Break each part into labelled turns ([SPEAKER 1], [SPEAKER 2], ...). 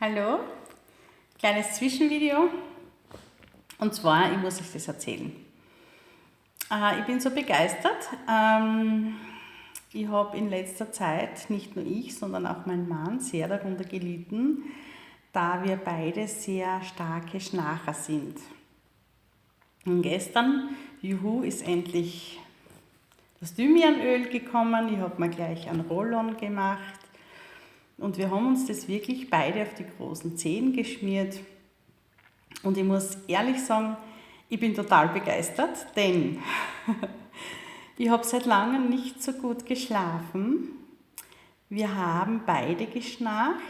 [SPEAKER 1] Hallo, kleines Zwischenvideo. Und zwar, ich muss euch das erzählen. Ich bin so begeistert. Ich habe in letzter Zeit, nicht nur ich, sondern auch mein Mann, sehr darunter gelitten, da wir beide sehr starke Schnarcher sind. Und gestern, juhu, ist endlich das Thymianöl gekommen. Ich habe mir gleich einen Roll-on gemacht. Und wir haben uns das wirklich beide auf die großen Zehen geschmiert. Und ich muss ehrlich sagen, ich bin total begeistert, denn ich habe seit langem nicht so gut geschlafen. Wir haben beide geschnarcht,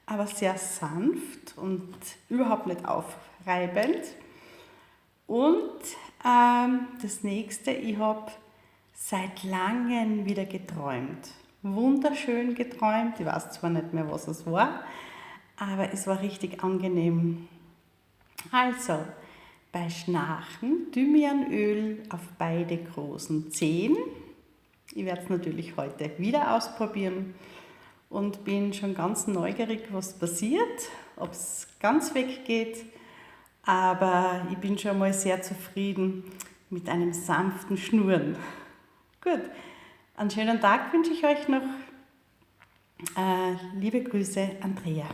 [SPEAKER 1] aber sehr sanft und überhaupt nicht aufreibend. Und das nächste, ich habe seit langem wieder geträumt. Wunderschön geträumt. Ich weiß zwar nicht mehr, was es war, aber es war richtig angenehm. Also, bei Schnarchen Thymianöl auf beide großen Zehen. Ich werde es natürlich heute wieder ausprobieren und bin schon ganz neugierig, was passiert, ob es ganz weggeht. Aber ich bin schon mal sehr zufrieden mit einem sanften Schnurren. Gut, einen schönen Tag wünsche ich euch noch. Liebe Grüße, Andrea.